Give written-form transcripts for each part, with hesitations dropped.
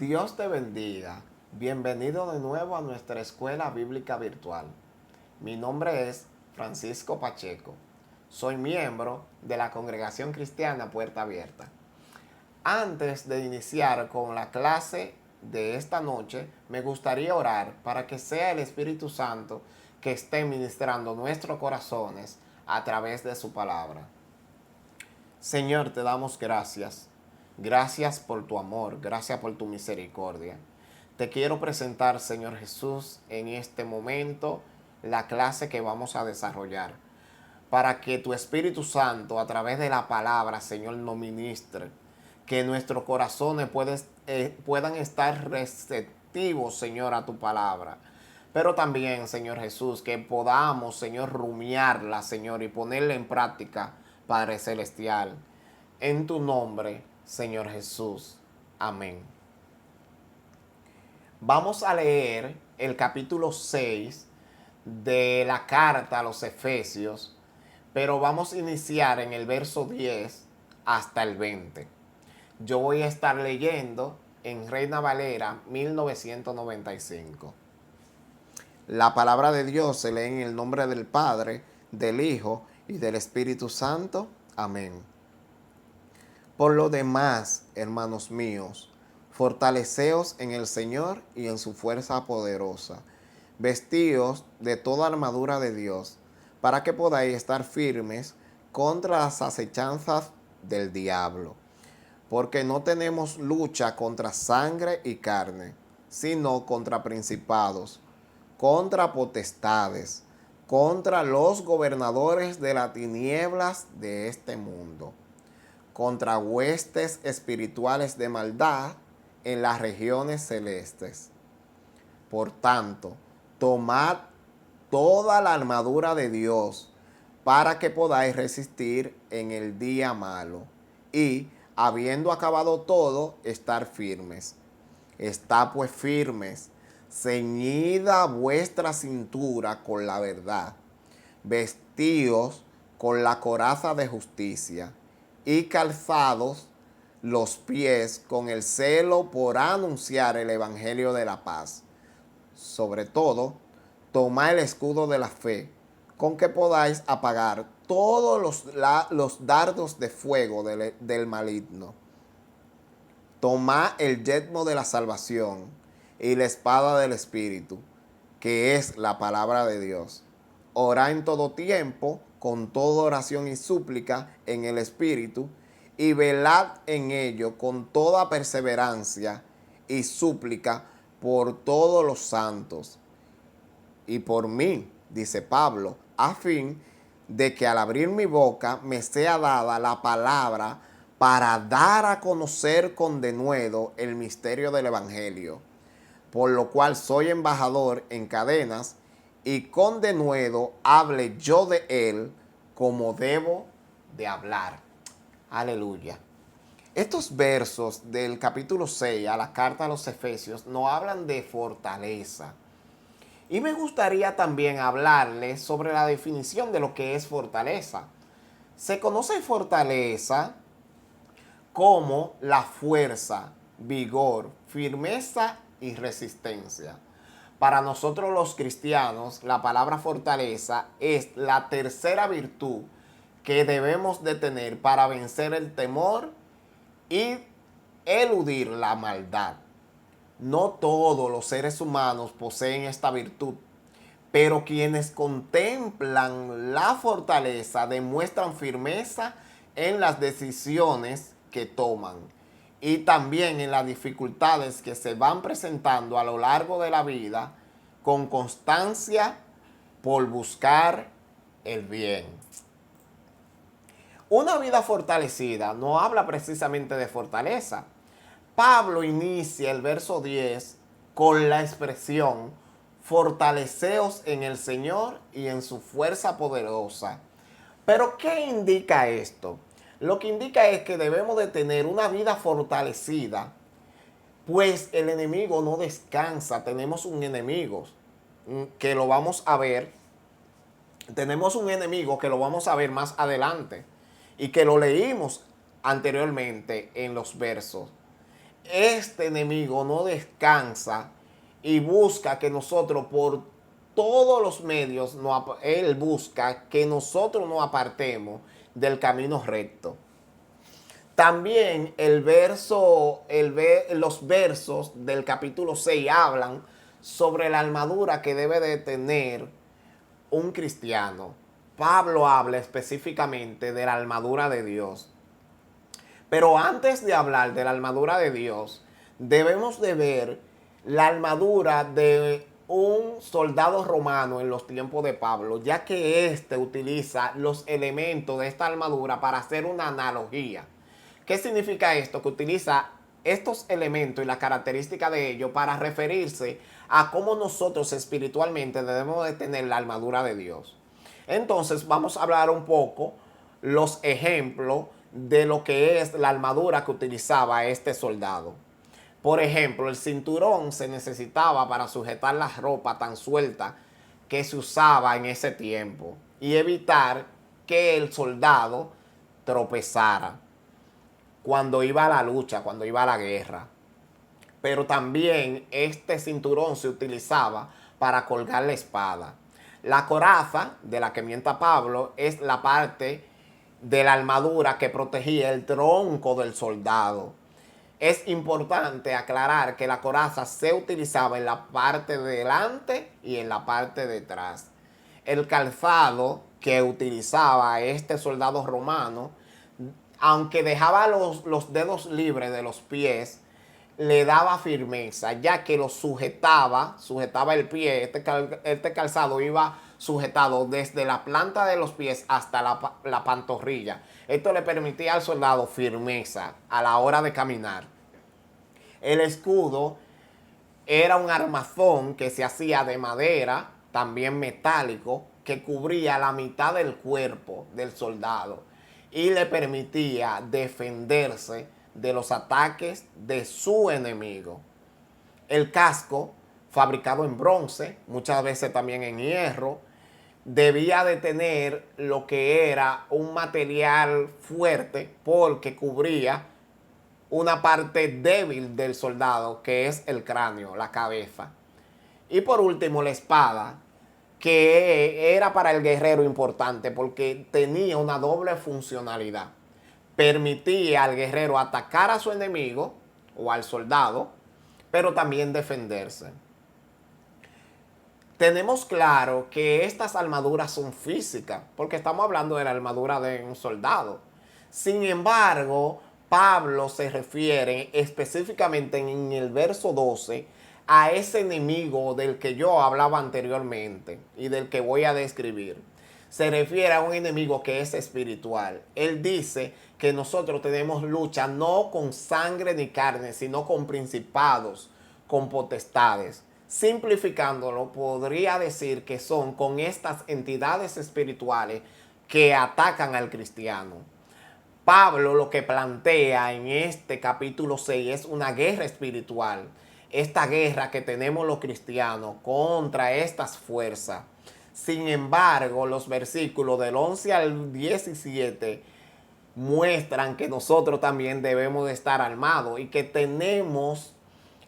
Dios te bendiga. Bienvenido de nuevo a nuestra escuela bíblica virtual. Mi nombre es Francisco Pacheco. Soy miembro de la Congregación Cristiana Puerta Abierta. Antes de iniciar con la clase de esta noche, me gustaría orar para que sea el Espíritu Santo que esté ministrando nuestros corazones a través de su palabra. Señor, te damos gracias. Gracias por tu amor, gracias por tu misericordia. Te quiero presentar, Señor Jesús, en este momento la clase que vamos a desarrollar, para que tu Espíritu Santo, a través de la palabra, Señor, nos ministre, que nuestros corazones puedan estar receptivos, Señor, a tu palabra. Pero también, Señor Jesús, que podamos, Señor, rumiarla, Señor, y ponerla en práctica, Padre Celestial. En tu nombre, Señor Jesús. Amén. Vamos a leer el capítulo 6 de la carta a los Efesios, pero vamos a iniciar en el verso 10 hasta el 20. Yo voy a estar leyendo en Reina Valera 1995. La palabra de Dios se lee en el nombre del Padre, del Hijo y del Espíritu Santo. Amén. Por lo demás, hermanos míos, fortaleceos en el Señor y en su fuerza poderosa. Vestíos de toda armadura de Dios, para que podáis estar firmes contra las acechanzas del diablo. Porque no tenemos lucha contra sangre y carne, sino contra principados, contra potestades, contra los gobernadores de las tinieblas de este mundo, contra huestes espirituales de maldad en las regiones celestes. Por tanto, tomad toda la armadura de Dios para que podáis resistir en el día malo y, habiendo acabado todo, estar firmes. Estad pues firmes, ceñida vuestra cintura con la verdad, vestíos con la coraza de justicia y calzados los pies con el celo por anunciar el evangelio de la paz. Sobre todo, tomad el escudo de la fe, con que podáis apagar todos los dardos de fuego del maligno. Tomad el yelmo de la salvación y la espada del Espíritu, que es la palabra de Dios. Orad en todo tiempo, con toda oración y súplica en el Espíritu, y velad en ello con toda perseverancia y súplica por todos los santos. Y por mí, dice Pablo, a fin de que al abrir mi boca me sea dada la palabra para dar a conocer con denuedo el misterio del Evangelio, por lo cual soy embajador en cadenas, y con denuedo hable yo de él como debo de hablar. Aleluya. Estos versos del capítulo 6 a la carta a los Efesios nos hablan de fortaleza. Y me gustaría también hablarles sobre la definición de lo que es fortaleza. Se conoce fortaleza como la fuerza, vigor, firmeza y resistencia. Para nosotros los cristianos, la palabra fortaleza es la tercera virtud que debemos de tener para vencer el temor y eludir la maldad. No todos los seres humanos poseen esta virtud, pero quienes contemplan la fortaleza demuestran firmeza en las decisiones que toman y también en las dificultades que se van presentando a lo largo de la vida con constancia por buscar el bien. Una vida fortalecida no habla precisamente de fortaleza. Pablo inicia el verso 10 con la expresión fortaleceos en el Señor y en su fuerza poderosa. Pero ¿qué indica esto? Lo que indica es que debemos de tener una vida fortalecida, pues el enemigo no descansa. Tenemos un enemigo que lo vamos a ver. Tenemos un enemigo que lo vamos a ver más adelante y que lo leímos anteriormente en los versos. este enemigo no descansa y busca que nosotros por todos los medios, él busca que nosotros nos apartemos del camino recto. También los versos del capítulo 6 hablan sobre la armadura que debe de tener un cristiano. Pablo habla específicamente de la armadura de Dios. Pero antes de hablar de la armadura de Dios, debemos de ver la armadura de un soldado romano en los tiempos de Pablo, ya que éste utiliza los elementos de esta armadura para hacer una analogía. ¿Qué significa esto? Que utiliza estos elementos y las características de ellos para referirse a cómo nosotros espiritualmente debemos de tener la armadura de Dios. Entonces vamos a hablar un poco los ejemplos de lo que es la armadura que utilizaba este soldado. Por ejemplo, el cinturón se necesitaba para sujetar la ropa tan suelta que se usaba en ese tiempo y evitar que el soldado tropezara cuando iba a la lucha, cuando iba a la guerra. Pero también este cinturón se utilizaba para colgar la espada. La coraza, de la que mienta Pablo, es la parte de la armadura que protegía el tronco del soldado. Es importante aclarar que la coraza se utilizaba en la parte de delante y en la parte de atrás. El calzado que utilizaba este soldado romano, aunque dejaba los dedos libres de los pies, le daba firmeza, ya que lo sujetaba el pie. Este calzado iba sujetado desde la planta de los pies hasta la pantorrilla. Esto le permitía al soldado firmeza a la hora de caminar. El escudo era un armazón que se hacía de madera, también metálico, que cubría la mitad del cuerpo del soldado y le permitía defenderse de los ataques de su enemigo. El casco, fabricado en bronce, muchas veces también en hierro, debía de tener lo que era un material fuerte porque cubría una parte débil del soldado, que es el cráneo, la cabeza. Y por último, la espada, que era para el guerrero importante porque tenía una doble funcionalidad. Permitía al guerrero atacar a su enemigo o al soldado, pero también defenderse. Tenemos claro que estas armaduras son físicas, porque estamos hablando de la armadura de un soldado. Sin embargo, Pablo se refiere específicamente en el verso 12 a ese enemigo del que yo hablaba anteriormente y del que voy a describir. Se refiere a un enemigo que es espiritual. Él dice que nosotros tenemos lucha no con sangre ni carne, sino con principados, con potestades. Simplificándolo, podría decir que son con estas entidades espirituales que atacan al cristiano. Pablo lo que plantea en este capítulo 6 es una guerra espiritual. Esta guerra que tenemos los cristianos contra estas fuerzas. Sin embargo, los versículos del 11 al 17 muestran que nosotros también debemos de estar armados y que tenemos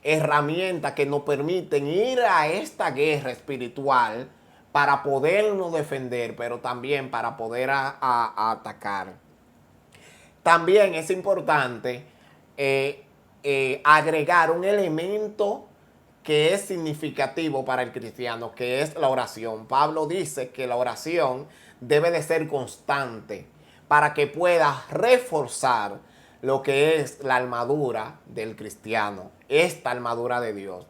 herramientas que nos permiten ir a esta guerra espiritual para podernos defender, pero también para poder atacar. También es importante agregar un elemento que es significativo para el cristiano, que es la oración. Pablo dice que la oración debe de ser constante para que pueda reforzar lo que es la armadura del cristiano, esta armadura de Dios.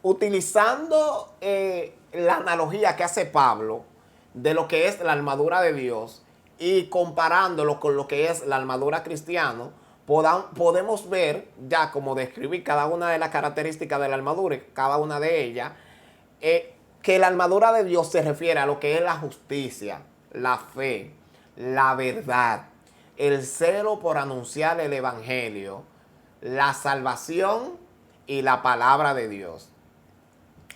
Utilizando la analogía que hace Pablo de lo que es la armadura de Dios y comparándolo con lo que es la armadura cristiana, podemos ver, ya como describí cada una de las características de la armadura, cada una de ellas, que la armadura de Dios se refiere a lo que es la justicia, la fe, la verdad, el celo por anunciar el evangelio, la salvación y la palabra de Dios.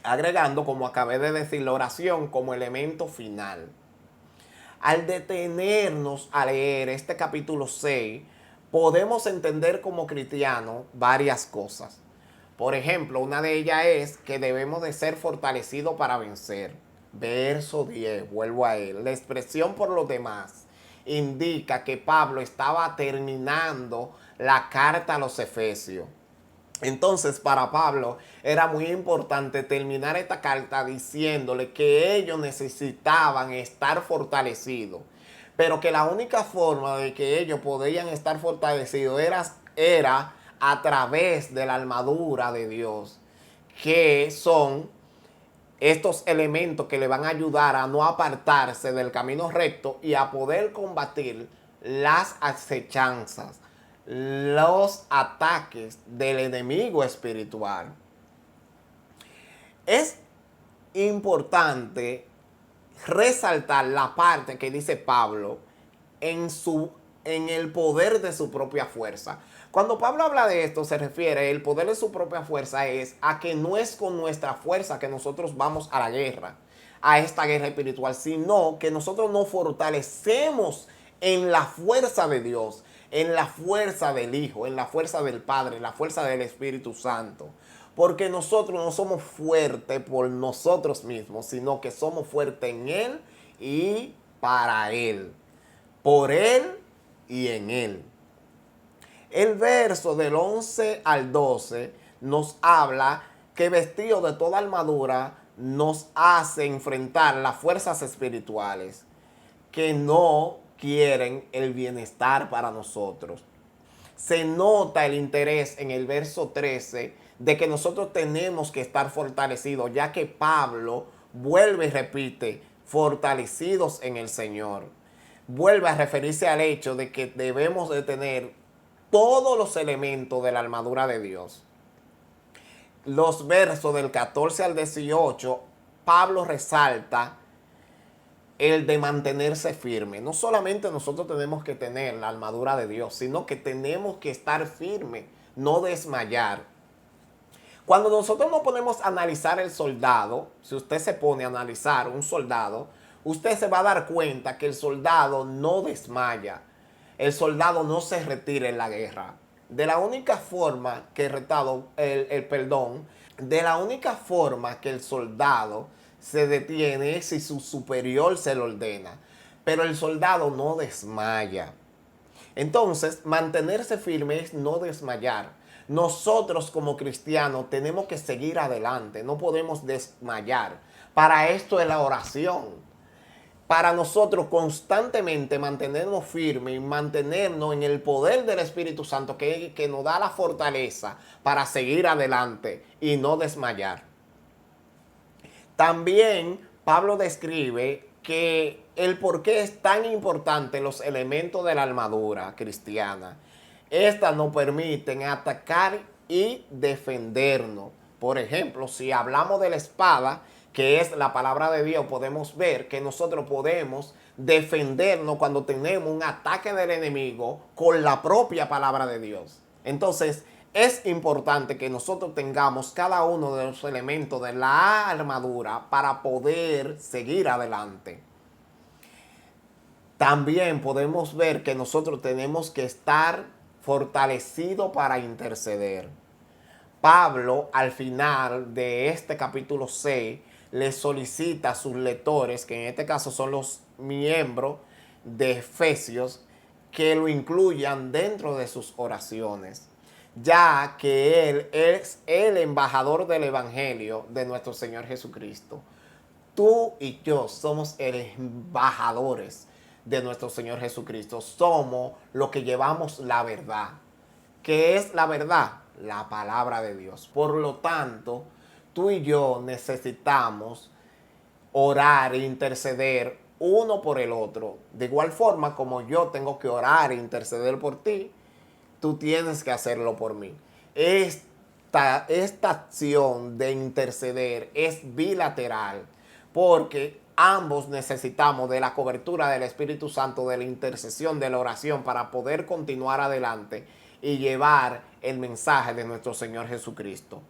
Agregando, como acabé de decir, la oración como elemento final. Al detenernos a leer este capítulo 6, podemos entender como cristianos varias cosas. Por ejemplo, una de ellas es que debemos de ser fortalecidos para vencer. Verso 10, vuelvo a él. La expresión por los demás indica que Pablo estaba terminando la carta a los Efesios. Entonces, para Pablo era muy importante terminar esta carta diciéndole que ellos necesitaban estar fortalecidos, pero que la única forma de que ellos podían estar fortalecidos era a través de la armadura de Dios, que son estos elementos que le van a ayudar a no apartarse del camino recto y a poder combatir las acechanzas, los ataques del enemigo espiritual. Es importante resaltar la parte que dice Pablo en el poder de su propia fuerza. Cuando Pablo habla de esto, se refiere, el poder de su propia fuerza es a que no es con nuestra fuerza que nosotros vamos a la guerra, a esta guerra espiritual, sino que nosotros nos fortalecemos en la fuerza de Dios, en la fuerza del Hijo, en la fuerza del Padre, en la fuerza del Espíritu Santo. Porque nosotros no somos fuertes por nosotros mismos, sino que somos fuertes en Él y para Él. Por Él y en Él. El verso del 11 al 12 nos habla que vestido de toda armadura nos hace enfrentar las fuerzas espirituales que no quieren el bienestar para nosotros. Se nota el interés en el verso 13 de que nosotros tenemos que estar fortalecidos, ya que Pablo vuelve y repite, fortalecidos en el Señor. Vuelve a referirse al hecho de que debemos de tener todos los elementos de la armadura de Dios. Los versos del 14 al 18, Pablo resalta el de mantenerse firme. No solamente nosotros tenemos que tener la armadura de Dios, sino que tenemos que estar firme, no desmayar. Cuando nosotros nos ponemos a analizar el soldado, si usted se pone a analizar un soldado, usted se va a dar cuenta que el soldado no desmaya. El soldado no se retira en la guerra. De la única forma que de la única forma que el soldado se detiene es si su superior se lo ordena. Pero el soldado no desmaya. Entonces, mantenerse firme es no desmayar. Nosotros como cristianos tenemos que seguir adelante, no podemos desmayar. Para esto es la oración. Para nosotros constantemente mantenernos firmes y mantenernos en el poder del Espíritu Santo que nos da la fortaleza para seguir adelante y no desmayar. También Pablo describe que el por qué es tan importante los elementos de la armadura cristiana. Estas nos permiten atacar y defendernos. Por ejemplo, si hablamos de la espada, que es la palabra de Dios, podemos ver que nosotros podemos defendernos cuando tenemos un ataque del enemigo con la propia palabra de Dios. Entonces, es importante que nosotros tengamos cada uno de los elementos de la armadura para poder seguir adelante. También podemos ver que nosotros tenemos que estar fortalecidos para interceder. Pablo, al final de este capítulo 6, le solicita a sus lectores, que en este caso son los miembros de Efesios, que lo incluyan dentro de sus oraciones, ya que Él es el embajador del Evangelio de nuestro Señor Jesucristo. Tú y yo somos embajadores de nuestro Señor Jesucristo. Somos los que llevamos la verdad. ¿Qué es la verdad? La palabra de Dios. Por lo tanto, tú y yo necesitamos orar e interceder uno por el otro. De igual forma como yo tengo que orar e interceder por ti, tú tienes que hacerlo por mí. Esta acción de interceder es bilateral porque ambos necesitamos de la cobertura del Espíritu Santo, de la intercesión, de la oración para poder continuar adelante y llevar el mensaje de nuestro Señor Jesucristo.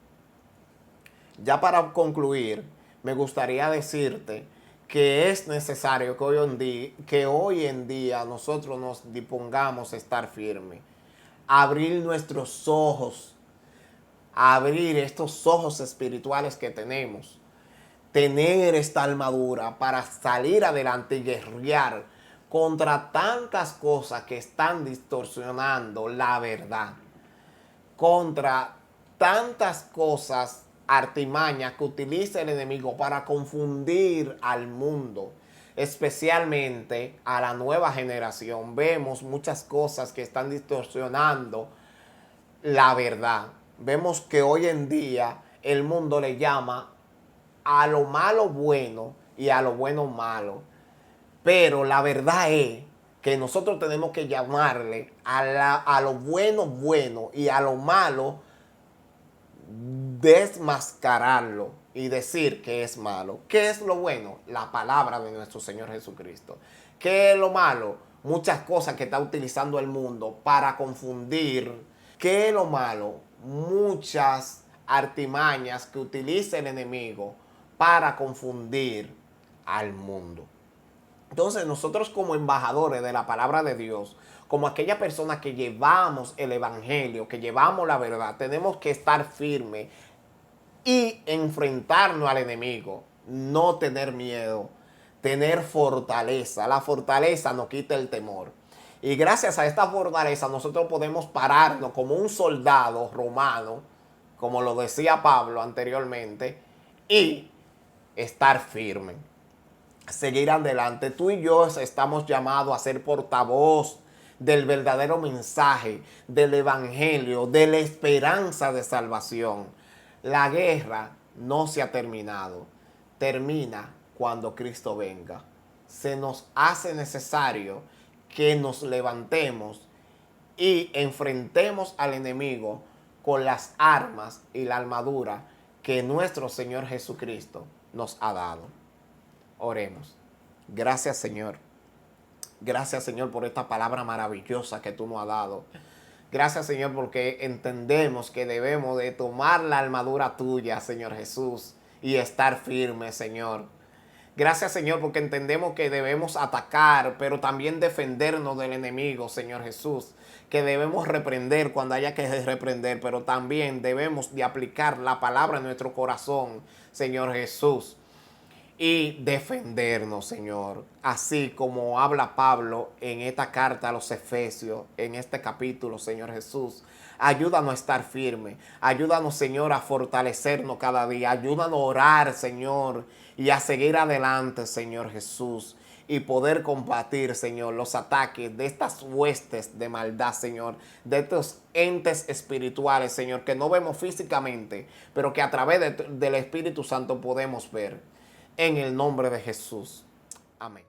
Ya para concluir, me gustaría decirte que es necesario que hoy en día nosotros nos dispongamos a estar firmes. abrir nuestros ojos, abrir estos ojos espirituales que tenemos, tener esta armadura para salir adelante y guerrear contra tantas cosas que están distorsionando la verdad, contra tantas cosas, artimañas que utiliza el enemigo para confundir al mundo, especialmente a la nueva generación. Vemos muchas cosas que están distorsionando la verdad. Vemos que hoy en día el mundo le llama a lo malo bueno y a lo bueno malo. Pero la verdad es que nosotros tenemos que llamarle a lo bueno bueno y a lo malo desmascararlo y decir que es malo. ¿Qué es lo bueno? La palabra de nuestro Señor Jesucristo. ¿Qué es lo malo? Muchas cosas que está utilizando el mundo para confundir. ¿Qué es lo malo? Muchas artimañas que utiliza el enemigo para confundir al mundo. Entonces nosotros como embajadores de la palabra de Dios, como aquella persona que llevamos el evangelio, que llevamos la verdad, tenemos que estar firmes y enfrentarnos al enemigo, no tener miedo, tener fortaleza. La fortaleza nos quita el temor. Y gracias a esta fortaleza nosotros podemos pararnos como un soldado romano, como lo decía Pablo anteriormente, y estar firme, seguir adelante. Tú y yo estamos llamados a ser portavoz del verdadero mensaje, del evangelio, de la esperanza de salvación. La guerra no se ha terminado. Termina cuando Cristo venga. Se nos hace necesario que nos levantemos y enfrentemos al enemigo con las armas y la armadura que nuestro Señor Jesucristo nos ha dado. Oremos. Gracias, Señor. Gracias, Señor, por esta palabra maravillosa que tú nos has dado. Gracias, Señor, porque entendemos que debemos de tomar la armadura tuya, Señor Jesús, y estar firmes, Señor. Gracias, Señor, porque entendemos que debemos atacar, pero también defendernos del enemigo, Señor Jesús. Que debemos reprender cuando haya que reprender, pero también debemos de aplicar la palabra en nuestro corazón, Señor Jesús. Y defendernos, Señor. Así como habla Pablo en esta carta a los Efesios, en este capítulo, Señor Jesús. Ayúdanos a estar firmes. Ayúdanos, Señor, a fortalecernos cada día. Ayúdanos a orar, Señor, y a seguir adelante, Señor Jesús. Y poder combatir, Señor, los ataques de estas huestes de maldad, Señor. De estos entes espirituales, Señor, que no vemos físicamente, pero que a través del Espíritu Santo podemos ver. En el nombre de Jesús. Amén.